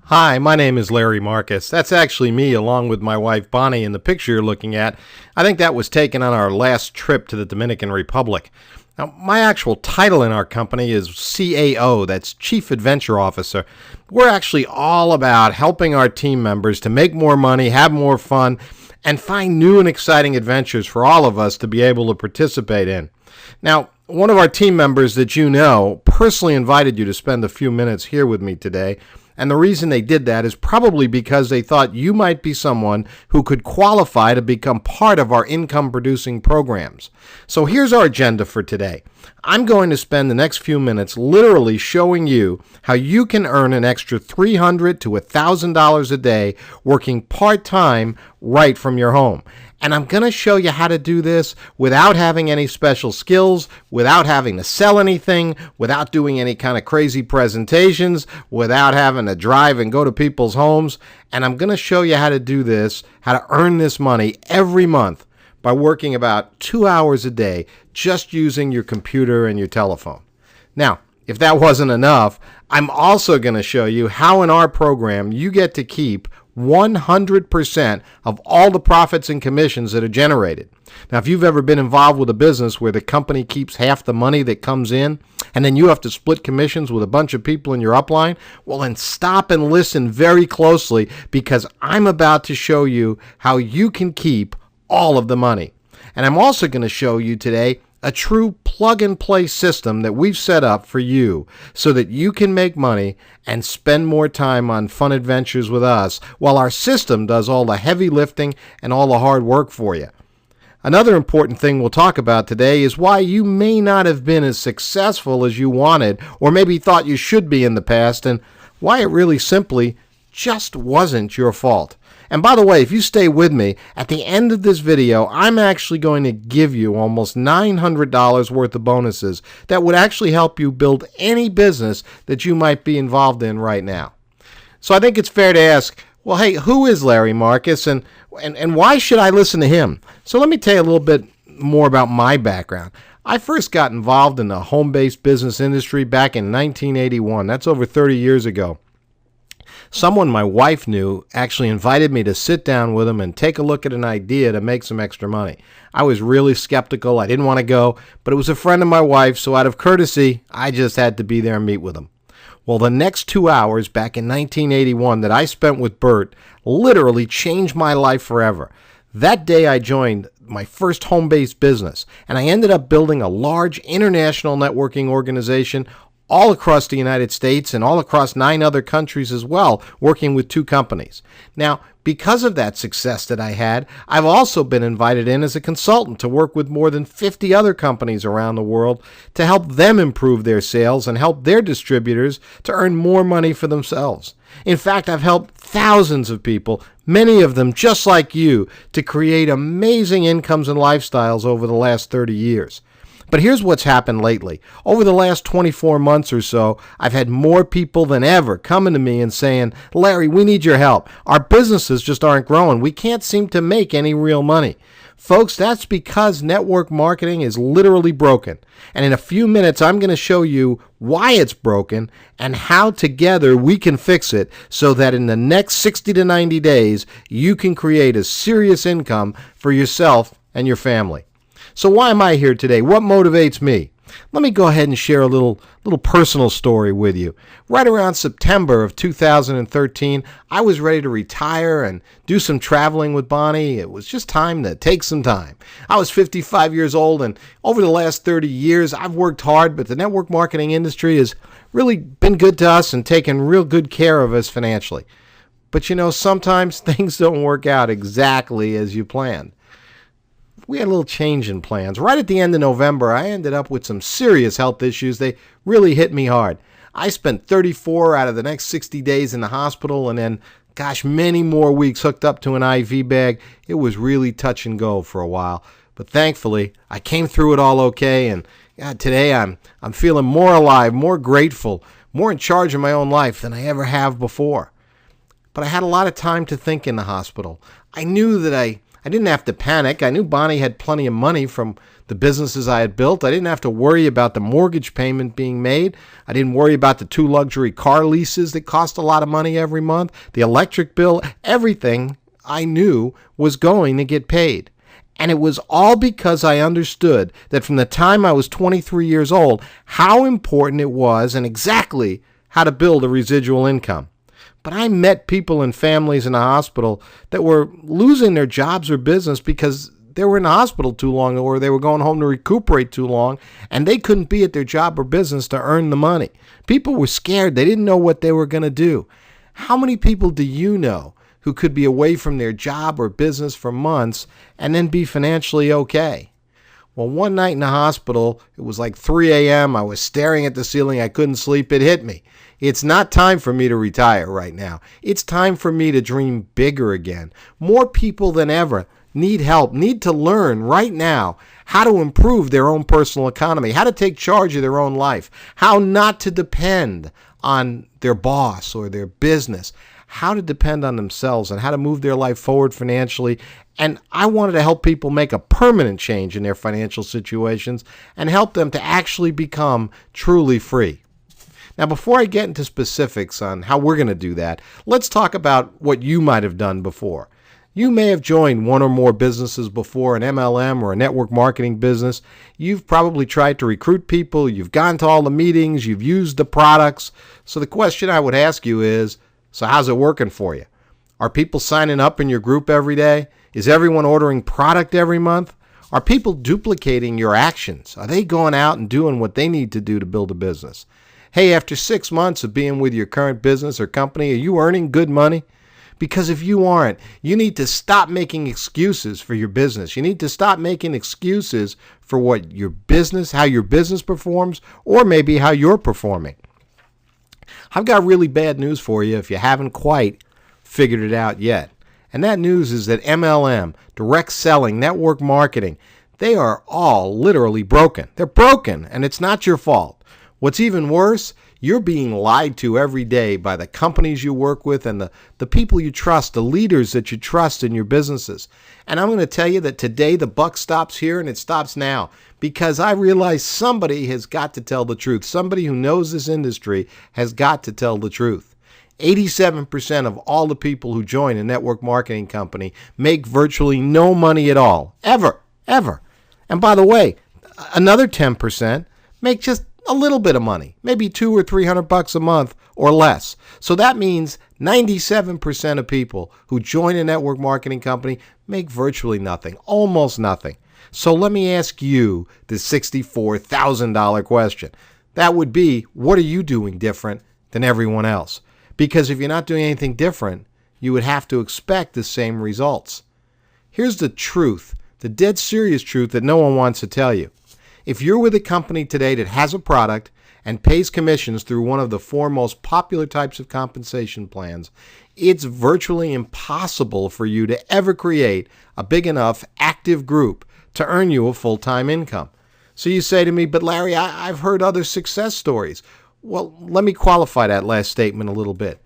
Hi, my name is Larry Marcus. That's actually me along with my wife Bonnie in the picture you're looking at. I think that was taken on our last trip to the Dominican Republic. Now, my actual title in our company is CAO, that's Chief Adventure Officer. We're actually all about helping our team members to make more money, have more fun, and find new and exciting adventures for all of us to be able to participate in. Now, one of our team members that you know personally invited you to spend a few minutes here with me today. And the reason they did that is probably because they thought you might be someone who could qualify to become part of our income-producing programs. So here's our agenda for today. I'm going to spend the next few minutes literally showing you how you can earn an extra $300 to $1,000 a day working part-time right from your home. And I'm going to show you how to do this without having any special skills, without having to sell anything, without doing any kind of crazy presentations, without having to drive and go to people's homes. And I'm going to show you how to do this, how to earn this money every month by working about 2 hours a day just using your computer and your telephone. Now, if that wasn't enough, I'm also going to show you how in our program you get to keep 100% of all the profits and commissions that are generated. Now, if you've ever been involved with a business where the company keeps half the money that comes in, and then you have to split commissions with a bunch of people in your upline, well, then stop and listen very closely because I'm about to show you how you can keep all of the money. And I'm also going to show you today a true plug-and-play system that we've set up for you so that you can make money and spend more time on fun adventures with us while our system does all the heavy lifting and all the hard work for you. Another important thing we'll talk about today is why you may not have been as successful as you wanted or maybe thought you should be in the past, and why it really simply just wasn't your fault. And by the way, if you stay with me, at the end of this video, I'm actually going to give you almost $900 worth of bonuses that would actually help you build any business that you might be involved in right now. So I think it's fair to ask, well, hey, who is Larry Marcus and why should I listen to him? So let me tell you a little bit more about my background. I first got involved in the home-based business industry back in 1981. That's over 30 years ago. Someone my wife knew actually invited me to sit down with him and take a look at an idea to make some extra money. I was really skeptical. I didn't want to go, but it was a friend of my wife, so out of courtesy, I just had to be there and meet with him. Well, the next 2 hours back in 1981 that I spent with Bert literally changed my life forever. That day I joined my first home-based business, and I ended up building a large international networking organization all across the United States and all across 9 other countries as well, working with 2 companies. Now, because of that success that I had, I've also been invited in as a consultant to work with more than 50 other companies around the world to help them improve their sales and help their distributors to earn more money for themselves. In fact, I've helped thousands of people, many of them just like you, to create amazing incomes and lifestyles over the last 30 years. But here's what's happened lately. Over the last 24 months or so, I've had more people than ever coming to me and saying, Larry, we need your help. Our businesses just aren't growing. We can't seem to make any real money. Folks, that's because network marketing is literally broken. And in a few minutes, I'm going to show you why it's broken and how together we can fix it so that in the next 60 to 90 days, you can create a serious income for yourself and your family. So why am I here today? What motivates me? Let me go ahead and share a little personal story with you. Right around September of 2013, I was ready to retire and do some traveling with Bonnie. It was just time to take some time. I was 55 years old, and over the last 30 years, I've worked hard, but the network marketing industry has really been good to us and taken real good care of us financially. But you know, sometimes things don't work out exactly as you planned. We had a little change in plans. Right at the end of November, I ended up with some serious health issues. They really hit me hard. I spent 34 out of the next 60 days in the hospital and then, many more weeks hooked up to an IV bag. It was really touch and go for a while. But thankfully, I came through it all okay, and today I'm feeling more alive, more grateful, more in charge of my own life than I ever have before. But I had a lot of time to think in the hospital. I knew that I didn't have to panic. I knew Bonnie had plenty of money from the businesses I had built. I didn't have to worry about the mortgage payment being made. I didn't worry about the 2 luxury car leases that cost a lot of money every month, the electric bill. Everything I knew was going to get paid. And it was all because I understood that from the time I was 23 years old, how important it was and exactly how to build a residual income. But I met people and families in the hospital that were losing their jobs or business because they were in the hospital too long or they were going home to recuperate too long and they couldn't be at their job or business to earn the money. People were scared. They didn't know what they were going to do. How many people do you know who could be away from their job or business for months and then be financially okay? Well, one night in the hospital, it was like 3 a.m. I was staring at the ceiling. I couldn't sleep. It hit me. It's not time for me to retire right now. It's time for me to dream bigger again. More people than ever need help, need to learn right now how to improve their own personal economy, how to take charge of their own life, how not to depend on their boss or their business, how to depend on themselves and how to move their life forward financially. And I wanted to help people make a permanent change in their financial situations and help them to actually become truly free. Now, before I get into specifics on how we're going to do that, let's talk about what you might have done before. You may have joined one or more businesses before, an MLM or a network marketing business. You've probably tried to recruit people. You've gone to all the meetings. You've used the products. So the question I would ask you is, so how's it working for you? Are people signing up in your group every day? Is everyone ordering product every month? Are people duplicating your actions? Are they going out and doing what they need to do to build a business? Hey, after 6 months of being with your current business or company, are you earning good money? Because if you aren't, you need to stop making excuses for your business. You need to stop making excuses for what your business, how your business performs, or maybe how you're performing. I've got really bad news for you if you haven't quite figured it out yet. And that news is that MLM, direct selling, network marketing, they are all literally broken. They're broken, and it's not your fault. What's even worse, you're being lied to every day by the companies you work with and the people you trust, the leaders that you trust in your businesses. And I'm going to tell you that today the buck stops here and it stops now because I realize somebody has got to tell the truth. Somebody who knows this industry has got to tell the truth. 87% of all the people who join a network marketing company make virtually no money at all, ever. And by the way, another 10% make just a little bit of money, maybe $200 or $300 a month or less. So that means 97% of people who join a network marketing company make virtually nothing, almost nothing. So let me ask you the $64,000 question. That would be, what are you doing different than everyone else? Because if you're not doing anything different, you would have to expect the same results. Here's the truth, the dead serious truth that no one wants to tell you. If you're with a company today that has a product and pays commissions through one of the 4 most popular types of compensation plans, it's virtually impossible for you to ever create a big enough active group to earn you a full-time income. So you say to me, but Larry, I've heard other success stories. Well, let me qualify that last statement a little bit.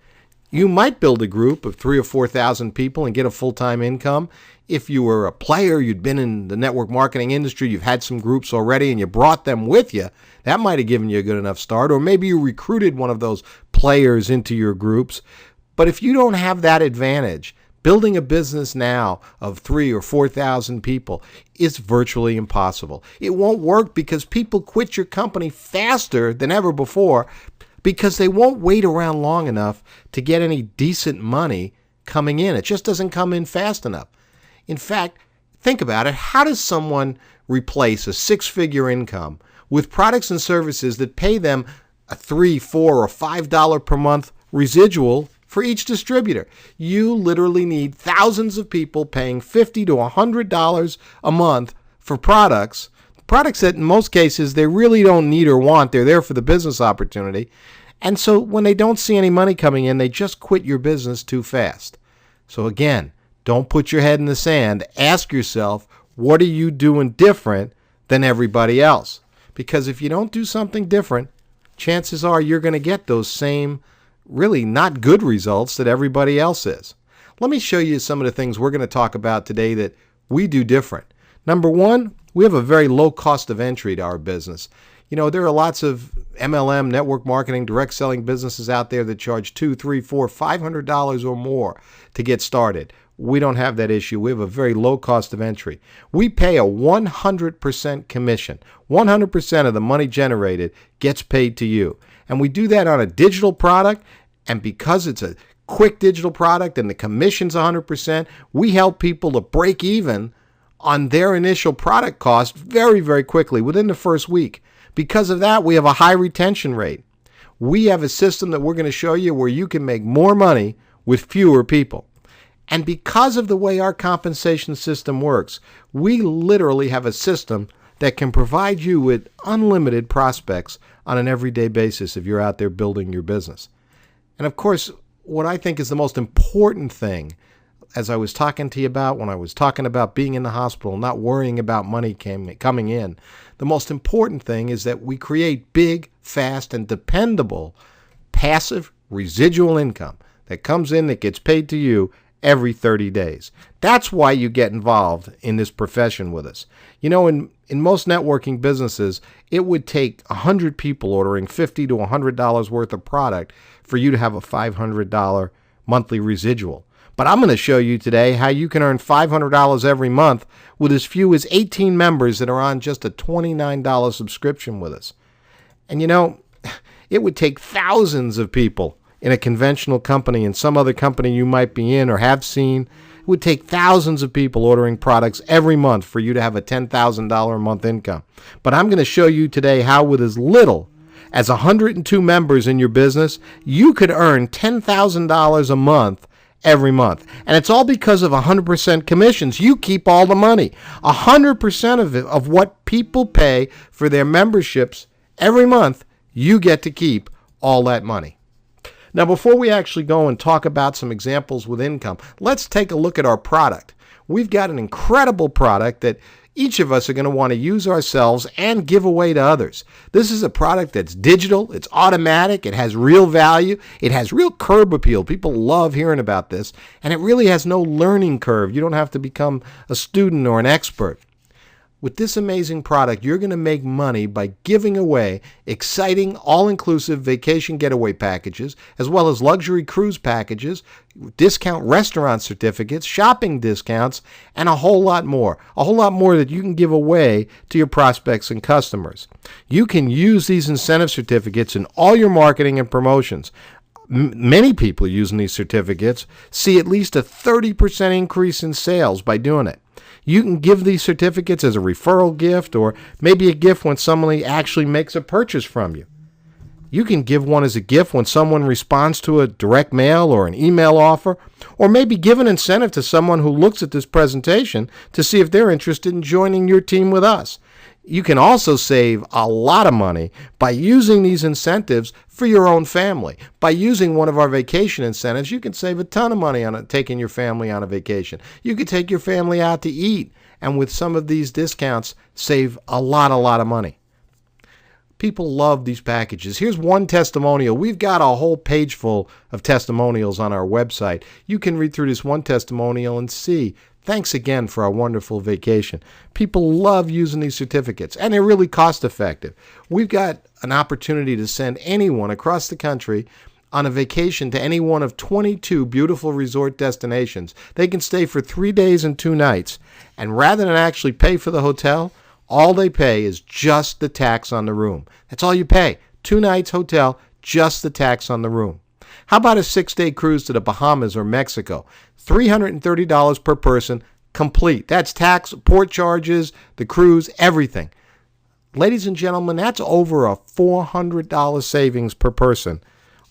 You might build a group of 3,000 or 4,000 people and get a full-time income. If you were a player, you'd been in the network marketing industry, you've had some groups already, and you brought them with you, that might have given you a good enough start. Or maybe you recruited one of those players into your groups. But if you don't have that advantage, building a business now of 3,000 or 4,000 people is virtually impossible. It won't work because people quit your company faster than ever before because they won't wait around long enough to get any decent money coming in. It just doesn't come in fast enough. In fact, think about it. How does someone replace a 6-figure income with products and services that pay them a $3, $4, or $5 per month residual for each distributor? You literally need thousands of people paying $50 to $100 a month for products that in most cases they really don't need or want. They're there for the business opportunity. And so when they don't see any money coming in, they just quit your business too fast. So again, don't put your head in the sand. Ask yourself, what are you doing different than everybody else? Because if you don't do something different, chances are you're going to get those same really not good results that everybody else is. Let me show you some of the things we're going to talk about today that we do different. Number one, We have a very low cost of entry to our business. You know, there are lots of MLM, network marketing, direct selling businesses out there that charge $200, $300, $400, $500 or more to get started. We don't have that issue. We have a very low cost of entry. We pay a 100% commission. 100% of the money generated gets paid to you. And we do that on a digital product. And because it's a quick digital product and the commission's 100%, we help people to break even on their initial product cost very, very quickly within the first week. Because of that, we have a high retention rate. We have a system that we're going to show you where you can make more money with fewer people. And because of the way our compensation system works, we literally have a system that can provide you with unlimited prospects on an everyday basis if you're out there building your business. And of course, what I think is the most important thing, as I was talking to you about when I was talking about being in the hospital, not worrying about money coming in, the most important thing is that we create big, fast, and dependable passive residual income that comes in that gets paid to you every 30 days. That's why you get involved in this profession with us. You know, in most networking businesses, it would take 100 people ordering $50 to $100 worth of product for you to have a $500 monthly residual. But I'm going to show you today how you can earn $500 every month with as few as 18 members that are on just a $29 subscription with us. And you know, it would take thousands of people in a conventional company and some other company you might be in or have seen. It would take thousands of people ordering products every month for you to have a $10,000 a month income. But I'm going to show you today how with as little as 102 members in your business, you could earn $10,000 a month every month. And it's all because of 100% commissions. You keep all the money. 100% of it, of what people pay for their memberships every month, you get to keep all that money. Now, before we actually go and talk about some examples with income, let's take a look at our product. We've got an incredible product that each of us are going to want to use ourselves and give away to others. This is a product that's digital, it's automatic, it has real value, it has real curb appeal. People love hearing about this, and it really has no learning curve. You don't have to become a student or an expert. With this amazing product, you're going to make money by giving away exciting, all-inclusive vacation getaway packages, as well as luxury cruise packages, discount restaurant certificates, shopping discounts, and a whole lot more. A whole lot more that you can give away to your prospects and customers. You can use these incentive certificates in all your marketing and promotions. Many people using these certificates see at least a 30% increase in sales by doing it. You can give these certificates as a referral gift or maybe a gift when somebody actually makes a purchase from you. You can give one as a gift when someone responds to a direct mail or an email offer, or maybe give an incentive to someone who looks at this presentation to see if they're interested in joining your team with us. You can also save a lot of money by using these incentives for your own family. By using one of our vacation incentives, you can save a ton of money on taking your family on a vacation. You could take your family out to eat, and with some of these discounts, save a lot of money. People love these packages. Here's one testimonial. We've got a whole page full of testimonials on our website. You can read through this one testimonial and see. Thanks again for our wonderful vacation. People love using these certificates, and they're really cost effective. We've got an opportunity to send anyone across the country on a vacation to any one of 22 beautiful resort destinations. They can stay for 3 days and 2 nights, and rather than actually pay for the hotel, all they pay is just the tax on the room. That's all you pay. 2 nights hotel, just the tax on the room. How about a 6-day cruise to the Bahamas or Mexico? $330 per person, complete. That's tax, port charges, the cruise, everything. Ladies and gentlemen, that's over a $400 savings per person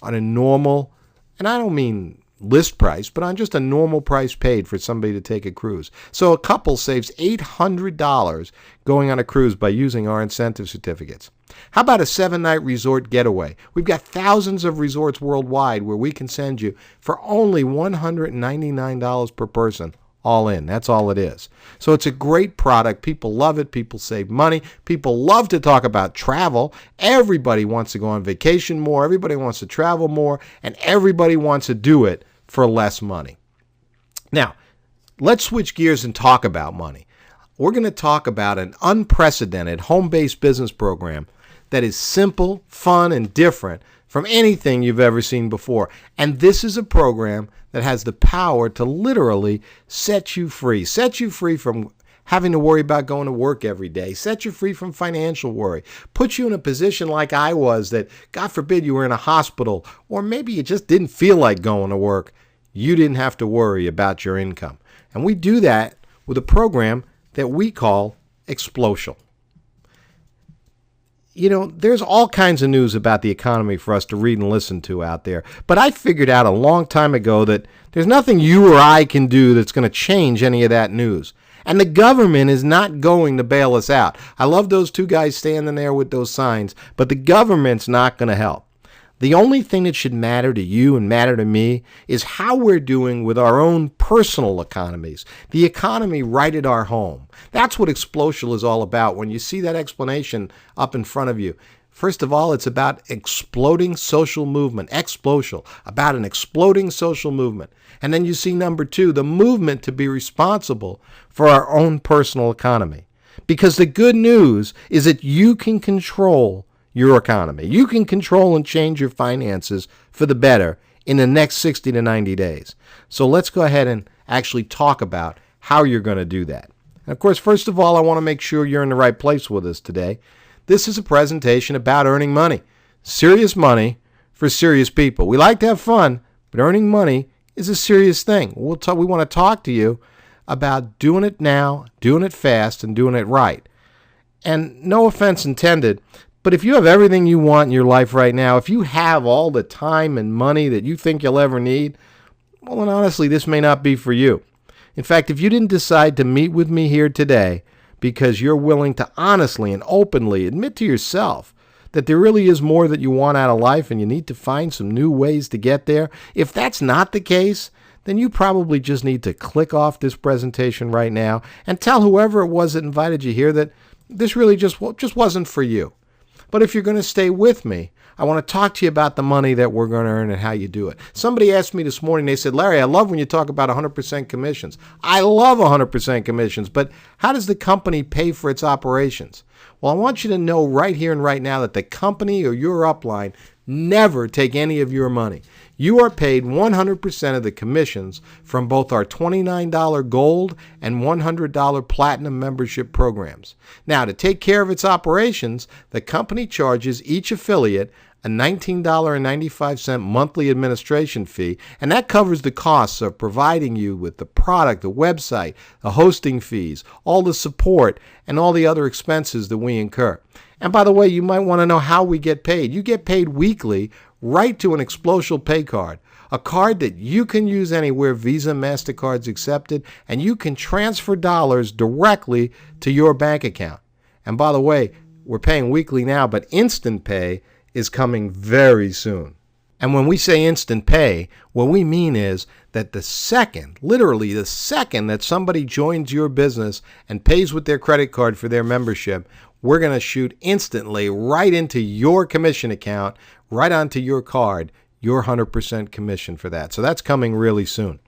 on a normal, and I don't mean list price, but on just a normal price paid for somebody to take a cruise. So a couple saves $800 going on a cruise by using our incentive certificates. How about a 7-night resort getaway? We've got thousands of resorts worldwide where we can send you for only $199 per person, all in. That's all it is. So it's a great product. People love it. People save money. People love to talk about travel. Everybody wants to go on vacation more. Everybody wants to travel more. And everybody wants to do it for less money. Now, let's switch gears and talk about money. we're going to talk about an unprecedented home-based business program that is simple, fun, and different from anything you've ever seen before. And this is a program that has the power to literally set you free from having to worry about going to work every day, set you free from financial worry, put you in a position like I was that, God forbid, you were in a hospital, or maybe you just didn't feel like going to work. You didn't have to worry about your income. And we do that with a program that we call Xplocial. You know, there's all kinds of news about the economy for us to read and listen to out there. But I figured out a long time ago that there's nothing you or I can do that's going to change any of that news. And the government is not going to bail us out. I love those two guys standing there with those signs, but the government's not going to help. The only thing that should matter to you and matter to me is how we're doing with our own personal economies, the economy right at our home. That's what Xplocial is all about. When you see that explanation up in front of you, first of all, it's about exploding social movement, Xplocial, about an exploding social movement. And then you see number two, the movement to be responsible for our own personal economy. Because the good news is that you can control your economy. You can control and change your finances for the better in the next 60 to 90 days. So let's go ahead and actually talk about how you're going to do that. And of course, first of all, I want to make sure you're in the right place with us today. This is a presentation about earning money. Serious money for serious people. We like to have fun, but earning money is a serious thing. We want to talk to you about doing it now, doing it fast, and doing it right. And no offense intended, but if you have everything you want in your life right now, if you have all the time and money that you think you'll ever need, well, then honestly, this may not be for you. In fact, if you didn't decide to meet with me here today because you're willing to honestly and openly admit to yourself that there really is more that you want out of life and you need to find some new ways to get there, if that's not the case, then you probably just need to click off this presentation right now and tell whoever it was that invited you here that this really just wasn't for you. But if you're going to stay with me, I want to talk to you about the money that we're going to earn and how you do it. Somebody asked me this morning, they said, Larry, I love when you talk about 100% commissions. I love 100% commissions, but how does the company pay for its operations? Well, I want you to know right here and right now that the company or your upline never take any of your money. You are paid 100% of the commissions from both our $29 gold and $100 platinum membership programs. Now, to take care of its operations, the company charges each affiliate a $19.95 monthly administration fee, and that covers the costs of providing you with the product, the website, the hosting fees, all the support, and all the other expenses that we incur. And by the way, you might want to know how we get paid. You get paid weekly right to an Xplocial pay card, a card that you can use anywhere Visa, MasterCard's accepted, and you can transfer dollars directly to your bank account. And by the way, we're paying weekly now, but instant pay is coming very soon. And when we say instant pay, what we mean is that the second, literally the second that somebody joins your business and pays with their credit card for their membership, we're going to shoot instantly right into your commission account, right onto your card, your 100% commission for that. So that's coming really soon.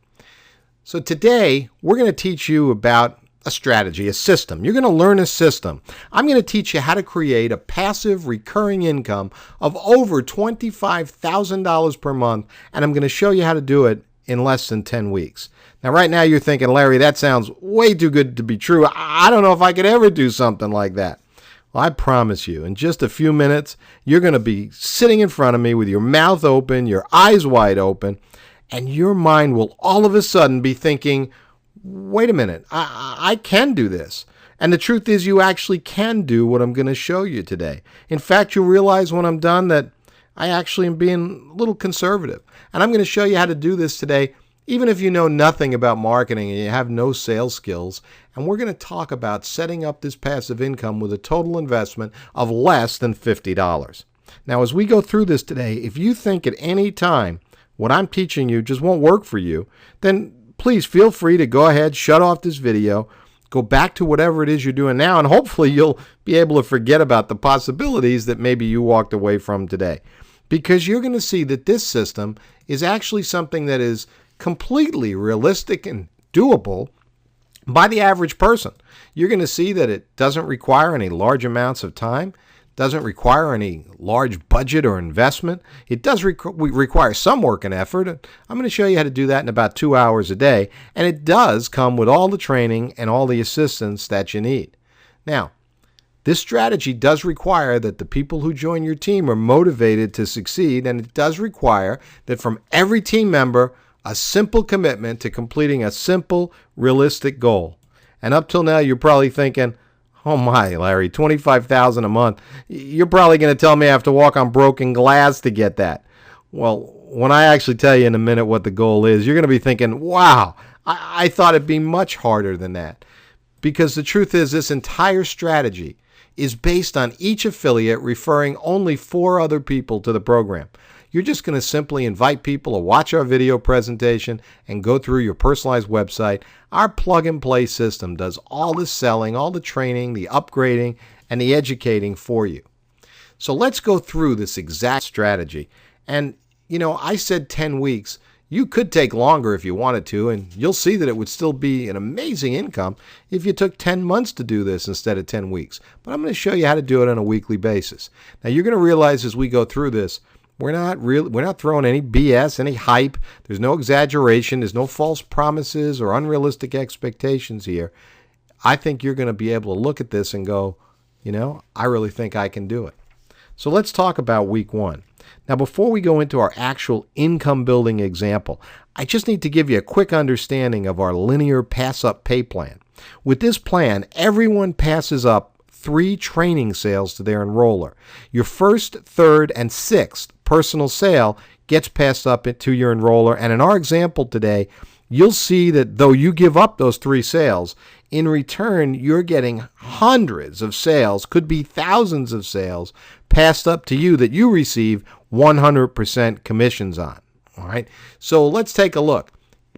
So today, we're going to teach you about a strategy, a system. You're going to learn a system. I'm going to teach you how to create a passive recurring income of over $25,000 per month, and I'm going to show you how to do it in less than 10 weeks. Now, right now you're thinking, Larry, that sounds way too good to be true. I don't know if I could ever do something like that. Well, I promise you, in just a few minutes, you're going to be sitting in front of me with your mouth open, your eyes wide open, and your mind will all of a sudden be thinking, wait a minute, I can do this. And the truth is you actually can do what I'm going to show you today. In fact, you'll realize when I'm done that I actually am being a little conservative. And I'm going to show you how to do this today, even if you know nothing about marketing and you have no sales skills. And we're going to talk about setting up this passive income with a total investment of less than $50. Now, as we go through this today, if you think at any time what I'm teaching you just won't work for you, then please feel free to go ahead, shut off this video, go back to whatever it is you're doing now, and hopefully you'll be able to forget about the possibilities that maybe you walked away from today. Because you're going to see that this system is actually something that is completely realistic and doable, by the average person. You're going to see that it doesn't require any large amounts of time, doesn't require any large budget or investment. It does require some work and effort. I'm going to show you how to do that in about 2 hours a day, and it does come with all the training and all the assistance that you need. Now, this strategy does require that the people who join your team are motivated to succeed, and it does require that from every team member, a simple commitment to completing a simple, realistic goal. And up till now, you're probably thinking, oh my, Larry, $25,000 a month. You're probably going to tell me I have to walk on broken glass to get that. Well, when I actually tell you in a minute what the goal is, you're going to be thinking, wow, I thought it'd be much harder than that. Because the truth is, this entire strategy is based on each affiliate referring only 4 other people to the program. You're just going to simply invite people to watch our video presentation and go through your personalized website. Our plug-and-play system does all the selling, all the training, the upgrading, and the educating for you. So let's go through this exact strategy. And, I said 10 weeks. You could take longer if you wanted to, and you'll see that it would still be an amazing income if you took 10 months to do this instead of 10 weeks. But I'm going to show you how to do it on a weekly basis. Now, you're going to realize as we go through this, we're not throwing any BS, any hype. There's no exaggeration. There's no false promises or unrealistic expectations here. I think you're going to be able to look at this and go, I really think I can do it. So let's talk about week 1. Now, before we go into our actual income building example, I just need to give you a quick understanding of our linear pass-up pay plan. With this plan, everyone passes up 3 training sales to their enroller. Your first, third, and sixth personal sale gets passed up to your enroller. And in our example today, you'll see that though you give up those 3 sales, in return, you're getting hundreds of sales, could be thousands of sales, passed up to you that you receive 100% commissions on. All right, so let's take a look.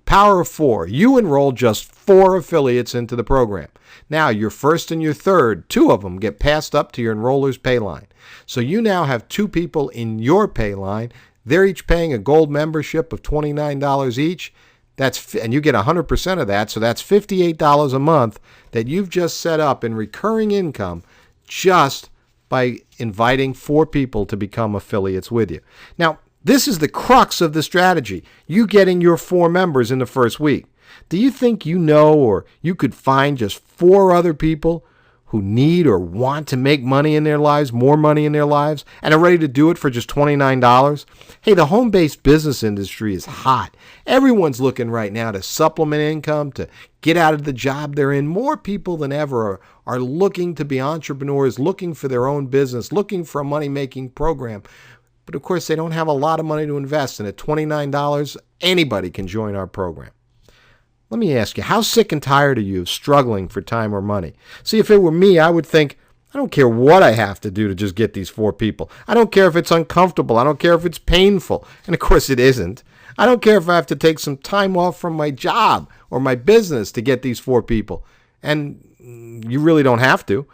Power of 4. You enroll just 4 affiliates into the program. Now, your first and your third, 2 of them get passed up to your enroller's pay line. So you now have 2 people in your pay line. They're each paying a gold membership of $29 each. And you get 100% of that, so that's $58 a month that you've just set up in recurring income just by inviting 4 people to become affiliates with you. Now, this is the crux of the strategy, you getting your 4 members in the first week. Do you think or you could find just 4 other people who need or want to make money in their lives, more money in their lives, and are ready to do it for just $29? Hey, the home-based business industry is hot. Everyone's looking right now to supplement income, to get out of the job they're in. More people than ever are looking to be entrepreneurs, looking for their own business, looking for a money-making program. But of course, they don't have a lot of money to invest, and at $29, anybody can join our program. Let me ask you, how sick and tired are you of struggling for time or money? See, if it were me, I would think, I don't care what I have to do to just get these 4 people. I don't care if it's uncomfortable. I don't care if it's painful. And of course it isn't. I don't care if I have to take some time off from my job or my business to get these 4 people. And you really don't have to.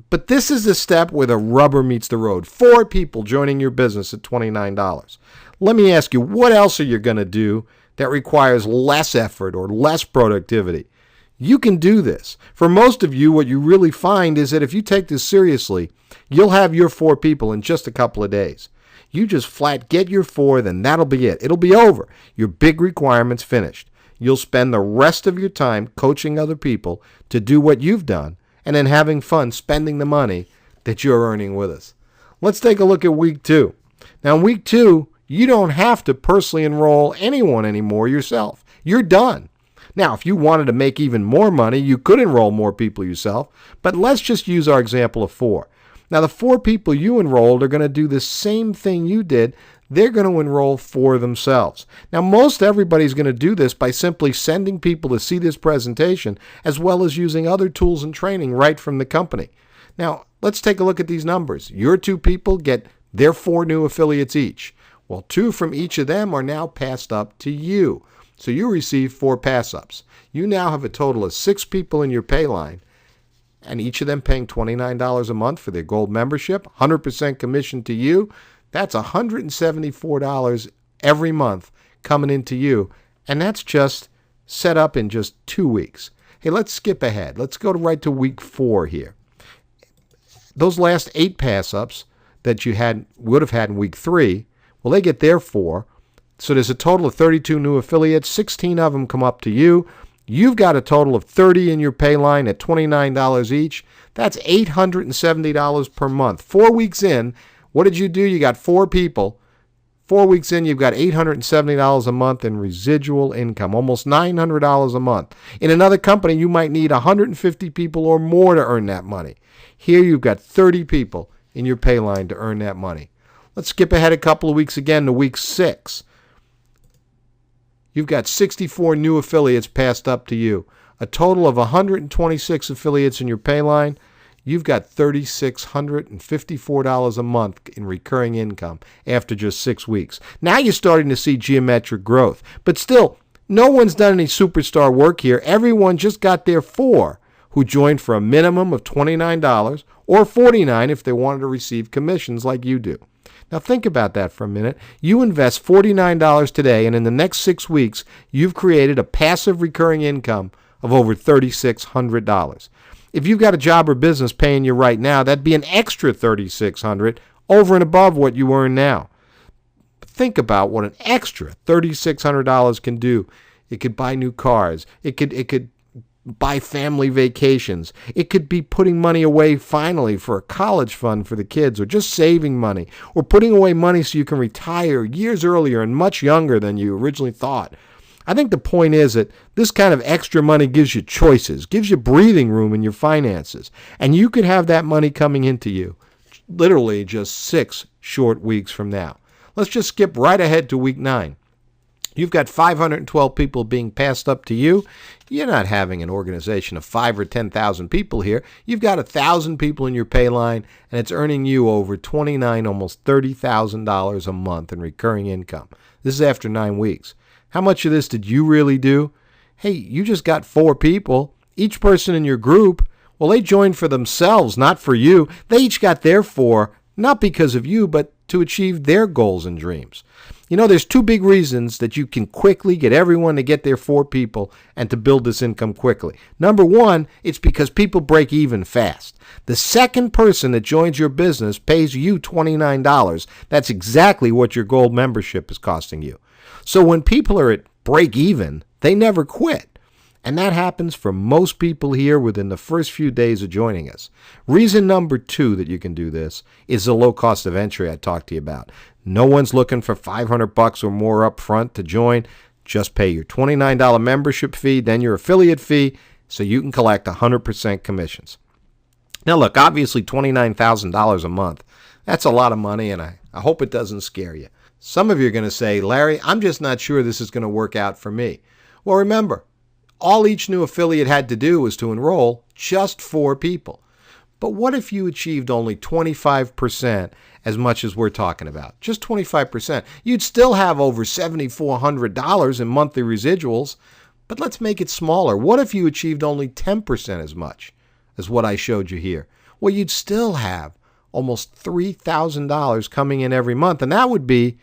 But this is the step where the rubber meets the road. 4 people joining your business at $29. Let me ask you, what else are you going to do that requires less effort or less productivity? You can do this. For most of you, what you really find is that if you take this seriously, you'll have your 4 people in just a couple of days. You just flat get your 4, then that'll be it. It'll be over. Your big requirement's finished. You'll spend the rest of your time coaching other people to do what you've done and then having fun spending the money that you're earning with us. Let's take a look at week 2. Now, in week 2, you don't have to personally enroll anyone anymore yourself. You're done. Now, if you wanted to make even more money, you could enroll more people yourself, but let's just use our example of 4. Now, the 4 people you enrolled are going to do the same thing you did. They're going to enroll for themselves. Now, most everybody's going to do this by simply sending people to see this presentation, as well as using other tools and training right from the company. Now, let's take a look at these numbers. Your 2 people get their 4 new affiliates each. Well, 2 from each of them are now passed up to you. So you receive 4 pass-ups. You now have a total of 6 people in your pay line, and each of them paying $29 a month for their gold membership, 100% commission to you. That's $174 every month coming into you, and that's just set up in just 2 weeks. Hey, let's skip ahead. Let's go right to week 4 here. Those last 8 pass-ups that you would have had in week 3, well, they get their 4. So there's a total of 32 new affiliates. 16 of them come up to you. You've got a total of 30 in your pay line at $29 each. That's $870 per month. 4 weeks in, what did you do? You got 4 people. 4 weeks in, you've got $870 a month in residual income, almost $900 a month. In another company, you might need 150 people or more to earn that money. Here, you've got 30 people in your pay line to earn that money. Let's skip ahead a couple of weeks again to week 6. You've got 64 new affiliates passed up to you. A total of 126 affiliates in your pay line. You've got $3,654 a month in recurring income after just 6 weeks. Now you're starting to see geometric growth. But still, no one's done any superstar work here. Everyone just got their 4 who joined for a minimum of $29 or $49 if they wanted to receive commissions like you do. Now think about that for a minute. You invest $49 today, and in the next 6 weeks, you've created a passive recurring income of over $3,600. If you've got a job or business paying you right now, that'd be an extra $3,600 over and above what you earn now. Think about what an extra $3,600 can do. It could buy new cars. It could buy family vacations. It could be putting money away finally for a college fund for the kids, or just saving money, or putting away money so you can retire years earlier and much younger than you originally thought. I think the point is that this kind of extra money gives you choices, gives you breathing room in your finances, and you could have that money coming into you literally just 6 short weeks from now. Let's just skip right ahead to week 9. You've got 512 people being passed up to you. You're not having an organization of 5 or 10,000 people here. You've got 1,000 people in your pay line, and it's earning you over $29,000, almost $30,000 a month in recurring income. This is after 9 weeks. How much of this did you really do? Hey, you just got 4 people. Each person in your group, well, they joined for themselves, not for you. They each got their 4, not because of you, but to achieve their goals and dreams. You know, there's 2 big reasons that you can quickly get everyone to get their 4 people and to build this income quickly. Number 1, it's because people break even fast. The second person that joins your business pays you $29. That's exactly what your gold membership is costing you. So when people are at break even, they never quit. And that happens for most people here within the first few days of joining us. Reason number 2 that you can do this is the low cost of entry I talked to you about. No one's looking for $500 or more up front to join. Just pay your $29 membership fee, then your affiliate fee, so you can collect 100% commissions. Now look, obviously $29,000 a month, that's a lot of money, and I hope it doesn't scare you. Some of you are going to say, Larry, I'm just not sure this is going to work out for me. Well, remember, all each new affiliate had to do was to enroll just 4 people. But what if you achieved only 25% as much as we're talking about? Just 25%. You'd still have over $7,400 in monthly residuals, but let's make it smaller. What if you achieved only 10% as much as what I showed you here? Well, you'd still have almost $3,000 coming in every month, and that would be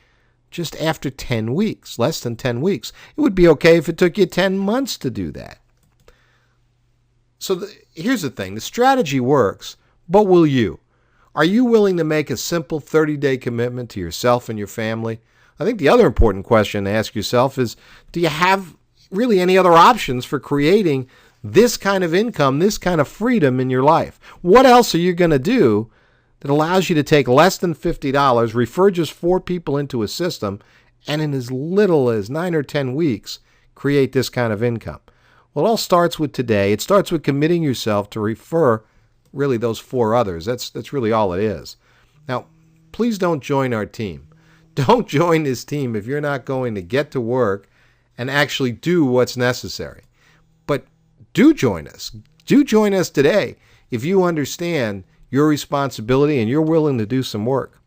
just after 10 weeks, less than 10 weeks. It would be okay if it took you 10 months to do that. So here's the thing. The strategy works, but will you? Are you willing to make a simple 30-day commitment to yourself and your family? I think the other important question to ask yourself is, do you have really any other options for creating this kind of income, this kind of freedom in your life? What else are you going to do that allows you to take less than $50, refer just 4 people into a system, and in as little as 9 or 10 weeks, create this kind of income? Well, it all starts with today. It starts with committing yourself to refer really those 4 others. That's really all it is. Now, please don't join our team. Don't join this team if you're not going to get to work and actually do what's necessary. But do join us. Do join us today if you understand your responsibility and you're willing to do some work.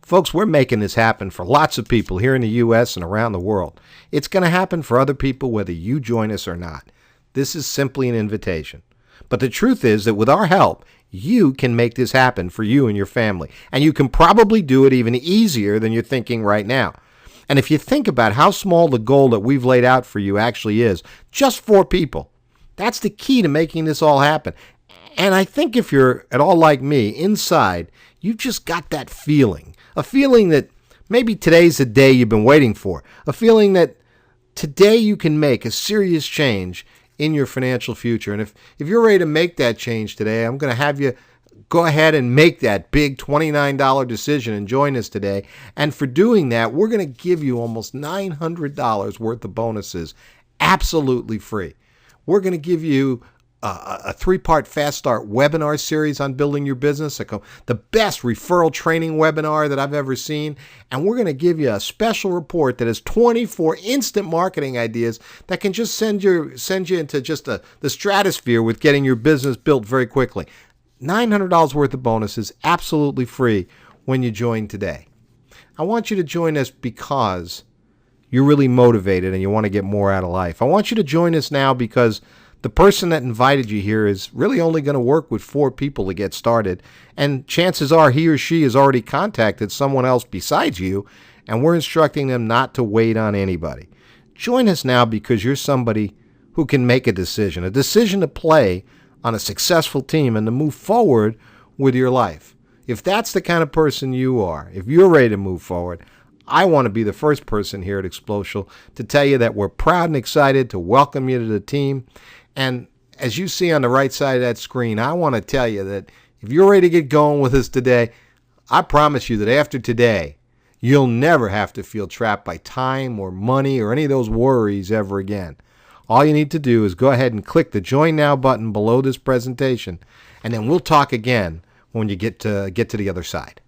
Folks, we're making this happen for lots of people here in the U.S. and around the world. It's going to happen for other people whether you join us or not. This is simply an invitation. But the truth is that with our help, you can make this happen for you and your family. And you can probably do it even easier than you're thinking right now. And if you think about how small the goal that we've laid out for you actually is, just 4 people. That's the key to making this all happen. And I think if you're at all like me, inside, you've just got that feeling. A feeling that maybe today's the day you've been waiting for. A feeling that today you can make a serious change in your financial future. And if you're ready to make that change today, I'm going to have you go ahead and make that big $29 decision and join us today. And for doing that, we're going to give you almost $900 worth of bonuses absolutely free. We're going to give you a 3-part Fast Start webinar series on building your business, the best referral training webinar that I've ever seen. And we're going to give you a special report that has 24 instant marketing ideas that can just send you into just the stratosphere with getting your business built very quickly. $900 worth of bonuses absolutely free when you join today. I want you to join us because you're really motivated and you want to get more out of life. I want you to join us now because the person that invited you here is really only going to work with 4 people to get started. And chances are he or she has already contacted someone else besides you, and we're instructing them not to wait on anybody. Join us now because you're somebody who can make a decision to play on a successful team and to move forward with your life. If that's the kind of person you are, if you're ready to move forward, I want to be the first person here at Xplocial to tell you that we're proud and excited to welcome you to the team. And as you see on the right side of that screen, I want to tell you that if you're ready to get going with us today, I promise you that after today, you'll never have to feel trapped by time or money or any of those worries ever again. All you need to do is go ahead and click the Join Now button below this presentation, and then we'll talk again when you get to the other side.